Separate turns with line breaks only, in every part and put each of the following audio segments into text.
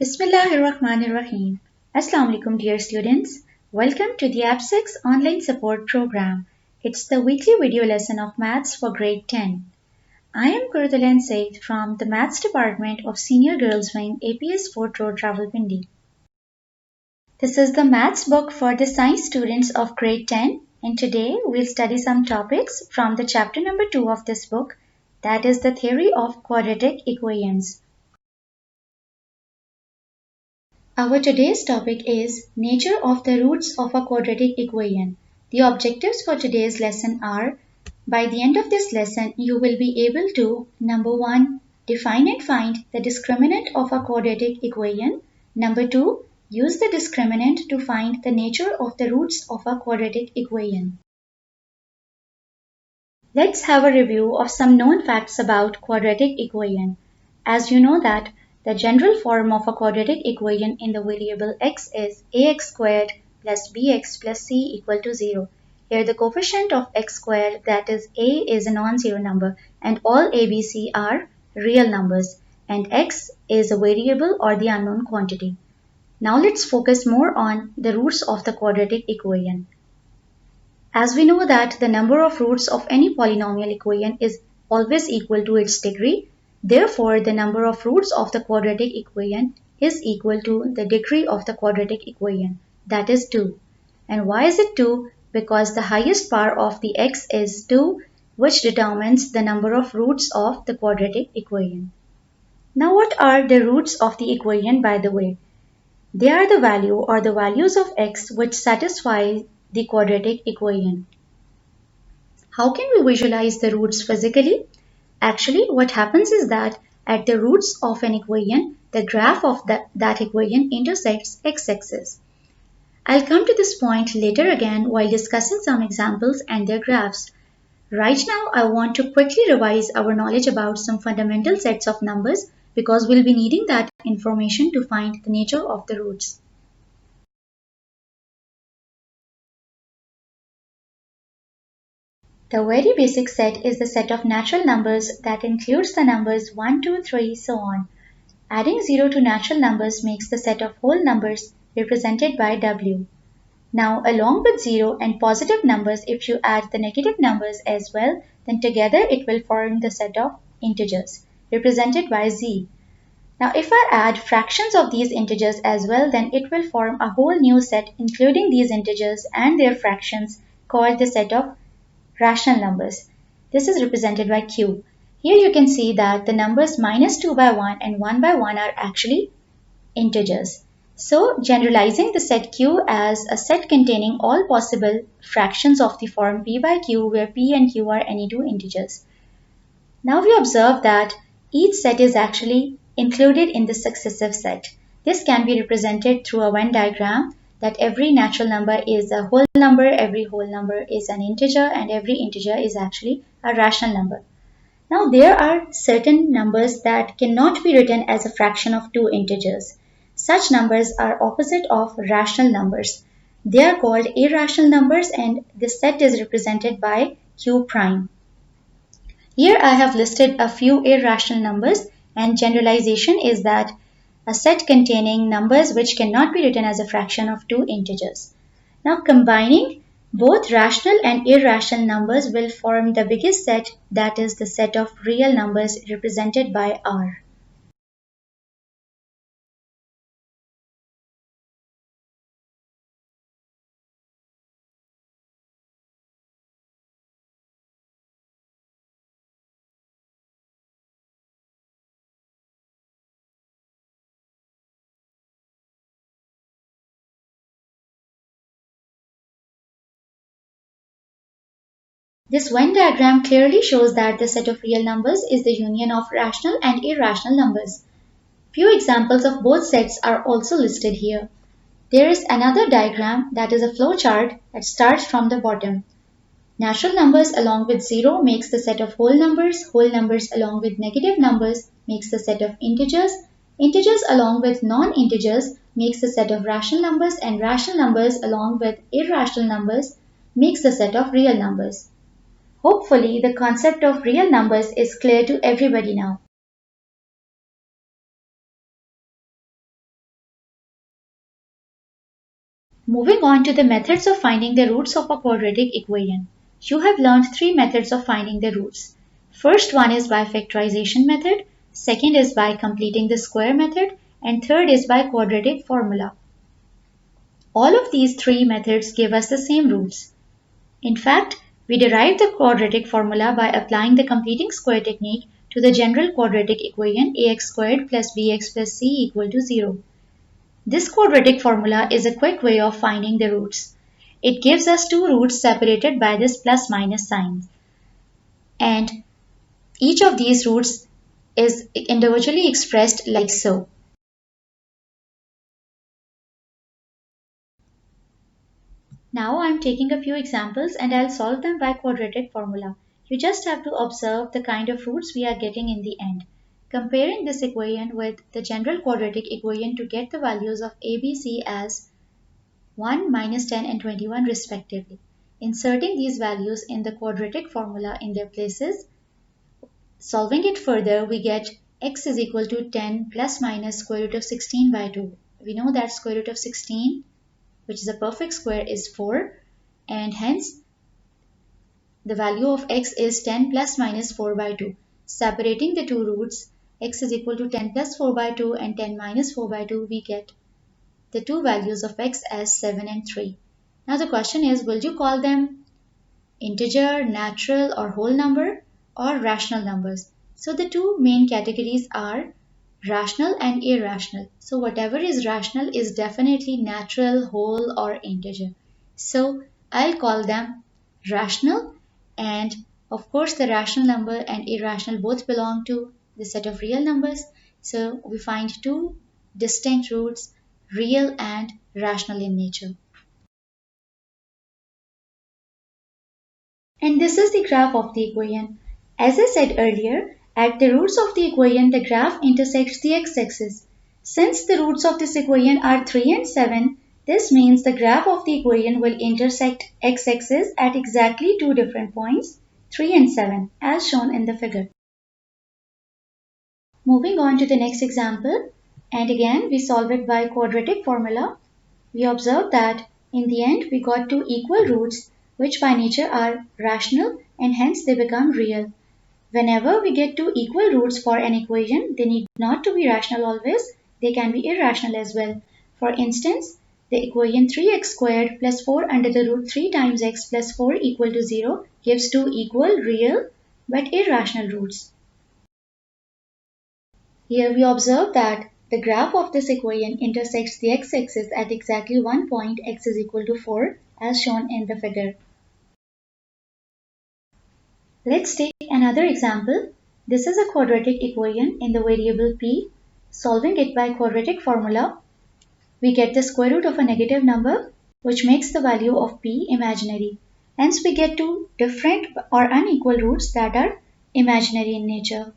Bismillahirrahmanirrahim. Assalamu alaikum dear students. Welcome to the AppSix online support program. It's the weekly video lesson of maths for grade 10. I am Kurtulan Said from the maths department of Senior Girls Wing APS Fort Road Rawalpindi. This is the maths book for the science students of grade 10 and today we'll study some topics from the chapter number 2 of this book, that is the theory of quadratic equations. Our today's topic is nature of the roots of a quadratic equation. The objectives for today's lesson are, by the end of this lesson, you will be able to, number 1, define and find the discriminant of a quadratic equation. Number 2, use the discriminant to find the nature of the roots of a quadratic equation. Let's have a review of some known facts about quadratic equation. As you know that the general form of a quadratic equation in the variable x is ax squared plus bx plus c equal to 0. Here the coefficient of x squared, that is a, is a non-zero number and all a, b, c are real numbers and x is a variable or the unknown quantity. Now let's focus more on the roots of the quadratic equation. As we know that the number of roots of any polynomial equation is always equal to its degree, therefore the number of roots of the quadratic equation is equal to the degree of the quadratic equation, that is 2. And why is it 2? Because the highest power of the x is 2, which determines the number of roots of the quadratic equation. Now what are the roots of the equation, by the way? They are the value or the values of x which satisfy the quadratic equation. How can we visualize the roots physically? Actually, what happens is that at the roots of an equation, the graph of that equation intersects x-axis. I'll come to this point later again while discussing some examples and their graphs. Right now, I want to quickly revise our knowledge about some fundamental sets of numbers because we'll be needing that information to find the nature of the roots. The very basic set is the set of natural numbers that includes the numbers 1, 2, 3, so on. Adding 0 to natural numbers makes the set of whole numbers represented by W. Now, along with 0 and positive numbers, if you add the negative numbers as well, then together it will form the set of integers represented by Z. Now, if I add fractions of these integers as well, then it will form a whole new set including these integers and their fractions called the set of rational numbers. This is represented by Q. Here you can see that the numbers minus 2 by 1 and 1 by 1 are actually integers. So generalizing the set Q as a set containing all possible fractions of the form P by Q where P and Q are any two integers. Now we observe that each set is actually included in the successive set. This can be represented through a Venn diagram that every natural number is a whole number, every whole number is an integer, and every integer is actually a rational number. Now there are certain numbers that cannot be written as a fraction of two integers. Such numbers are opposite of rational numbers. They are called irrational numbers and this set is represented by Q prime. Here I have listed a few irrational numbers and generalization is that a set containing numbers which cannot be written as a fraction of two integers. Now combining both rational and irrational numbers will form the biggest set, that is the set of real numbers represented by R. This Venn diagram clearly shows that the set of real numbers is the union of rational and irrational numbers. Few examples of both sets are also listed here. There is another diagram that is a flowchart that starts from the bottom. Natural numbers along with 0 makes the set of whole numbers along with negative numbers makes the set of integers, integers along with non-integers makes the set of rational numbers and rational numbers along with irrational numbers makes the set of real numbers. Hopefully the concept of real numbers is clear to everybody now. Moving on to the methods of finding the roots of a quadratic equation. You have learned three methods of finding the roots. First one is by factorization method, second is by completing the square method, and third is by quadratic formula. All of these three methods give us the same roots. In fact, we derive the quadratic formula by applying the completing square technique to the general quadratic equation ax squared plus bx plus c equal to 0. This quadratic formula is a quick way of finding the roots. It gives us two roots separated by this plus minus sign. And each of these roots is individually expressed like so. Now I'm taking a few examples and I'll solve them by quadratic formula. You just have to observe the kind of roots we are getting in the end. Comparing this equation with the general quadratic equation to get the values of a, b, c as 1, minus 10 and 21 respectively. Inserting these values in the quadratic formula in their places. Solving it further, we get x is equal to 10 plus minus square root of 16 by 2. We know that square root of 16, which is a perfect square, is 4, and hence the value of x is 10 plus minus 4 by 2. Separating the two roots, x is equal to 10 plus 4 by 2 and 10 minus 4 by 2, we get the two values of x as 7 and 3. Now the question is, will you call them integer, natural or whole number, or rational numbers? So the two main categories are rational and irrational. So whatever is rational is definitely natural, whole or integer. So I'll call them rational, and of course the rational number and irrational both belong to the set of real numbers. So we find two distinct roots, real and rational in nature. And this is the graph of the equation. As I said earlier, at the roots of the equation, the graph intersects the x-axis. Since the roots of this equation are 3 and 7, this means the graph of the equation will intersect x-axis at exactly two different points, 3 and 7, as shown in the figure. Moving on to the next example, and again we solve it by quadratic formula. We observe that in the end we got two equal roots which by nature are rational and hence they become real. Whenever we get two equal roots for an equation, they need not to be rational always, they can be irrational as well. For instance, the equation 3x squared plus 4 under the root 3 times x plus 4 equal to 0 gives two equal, real but irrational roots. Here we observe that the graph of this equation intersects the x-axis at exactly one point x is equal to 4 as shown in the figure. Let's take another example. This is a quadratic equation in the variable p. Solving it by quadratic formula, we get the square root of a negative number which makes the value of p imaginary. Hence we get two different or unequal roots that are imaginary in nature.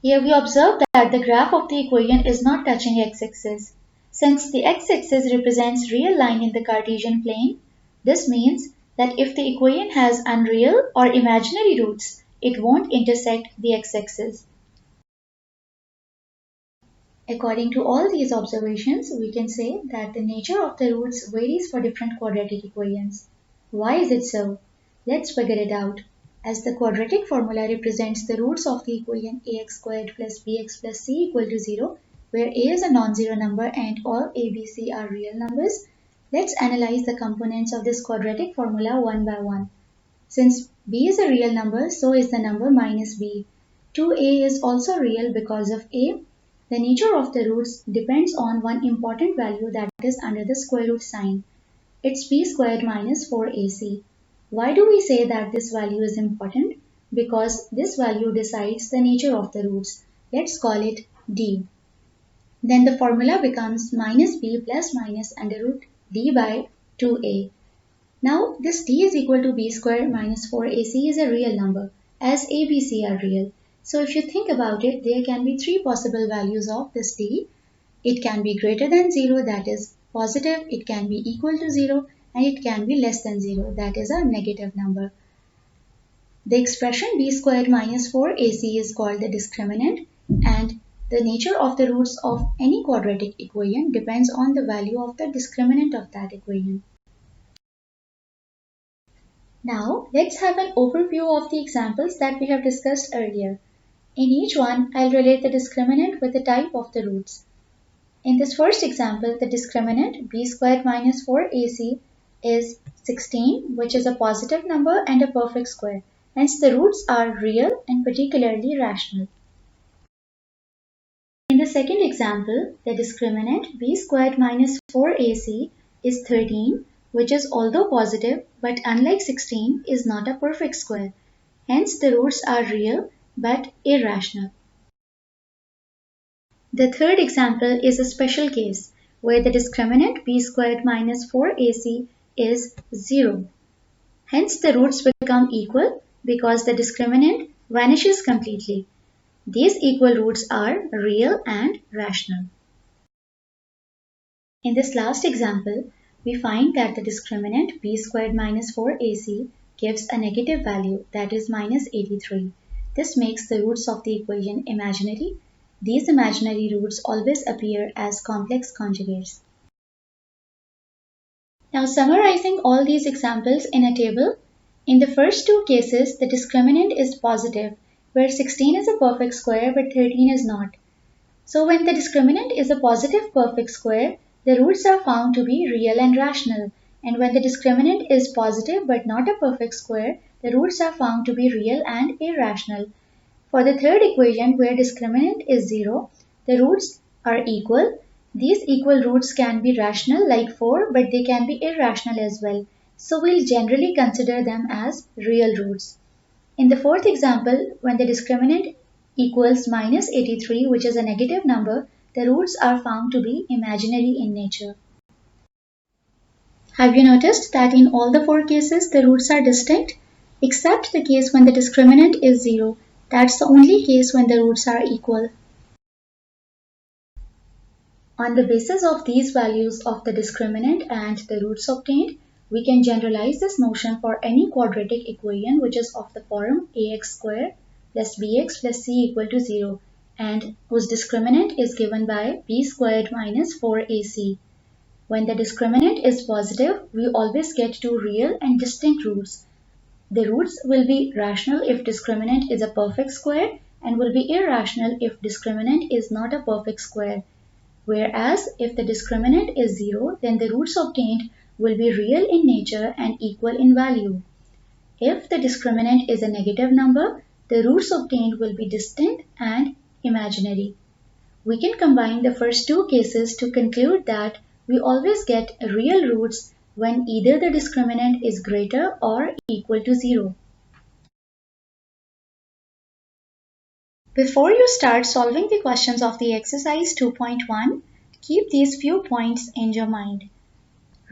Here we observe that the graph of the equation is not touching x-axis. Since the x-axis represents real line in the Cartesian plane, this means that if the equation has unreal or imaginary roots, it won't intersect the x-axis. According to all these observations, we can say that the nature of the roots varies for different quadratic equations. Why is it so? Let's figure it out. As the quadratic formula represents the roots of the equation ax squared plus bx plus c equal to 0, where a is a non-zero number and all a, b, c are real numbers, let's analyze the components of this quadratic formula one by one. Since b is a real number, so is the number minus b. 2a is also real because of a. The nature of the roots depends on one important value that is under the square root sign. It's b squared minus 4ac. Why do we say that this value is important? Because this value decides the nature of the roots. Let's call it d. Then the formula becomes minus b plus minus under root d by 2a. Now this d is equal to b squared minus 4ac is a real number, as a, b, c are real. So if you think about it, there can be three possible values of this d. It can be greater than 0, that is positive, it can be equal to 0, and it can be less than 0, that is a negative number. The expression b squared minus 4ac is called the discriminant, and The nature of the roots of any quadratic equation depends on the value of the discriminant of that equation. Now, let's have an overview of the examples that we have discussed earlier. In each one, I'll relate the discriminant with the type of the roots. In this first example, the discriminant b squared minus 4ac is 16, which is a positive number and a perfect square. Hence, the roots are real and particularly rational. In the second example, the discriminant b squared minus 4ac is 13, which is although positive, but unlike 16, is not a perfect square. Hence, the roots are real but irrational. The third example is a special case where the discriminant b squared minus 4ac is 0. Hence, the roots become equal because the discriminant vanishes completely. These equal roots are real and rational. In this last example, we find that the discriminant b squared minus 4ac gives a negative value, that is minus 83. This makes the roots of the equation imaginary. These imaginary roots always appear as complex conjugates. Now, summarizing all these examples in a table, in the first two cases, the discriminant is positive, where 16 is a perfect square but 13 is not. So when the discriminant is a positive perfect square, the roots are found to be real and rational. And when the discriminant is positive but not a perfect square, the roots are found to be real and irrational. For the third equation, where discriminant is 0, the roots are equal. These equal roots can be rational like 4, but they can be irrational as well. So we'll generally consider them as real roots. In the fourth example, when the discriminant equals minus 83, which is a negative number, the roots are found to be imaginary in nature. Have you noticed that in all the four cases, the roots are distinct? Except the case when the discriminant is 0. That's the only case when the roots are equal. On the basis of these values of the discriminant and the roots obtained, we can generalize this notion for any quadratic equation which is of the form ax squared plus bx plus c equal to 0 and whose discriminant is given by b squared minus 4ac. When the discriminant is positive, we always get two real and distinct roots. The roots will be rational if discriminant is a perfect square and will be irrational if discriminant is not a perfect square. Whereas if the discriminant is 0, then the roots obtained will be real in nature and equal in value. If the discriminant is a negative number, the roots obtained will be distinct and imaginary. We can combine the first two cases to conclude that we always get real roots when either the discriminant is greater or equal to 0. Before you start solving the questions of the exercise 2.1, keep these few points in your mind.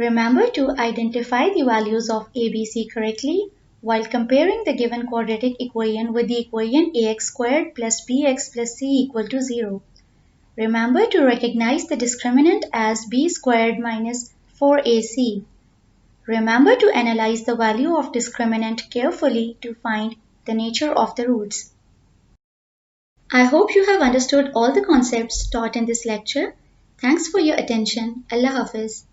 Remember to identify the values of ABC correctly while comparing the given quadratic equation with the equation ax squared plus bx plus c equal to 0. Remember to recognize the discriminant as b squared minus 4ac. Remember to analyze the value of discriminant carefully to find the nature of the roots. I hope you have understood all the concepts taught in this lecture. Thanks for your attention. Allah Hafiz.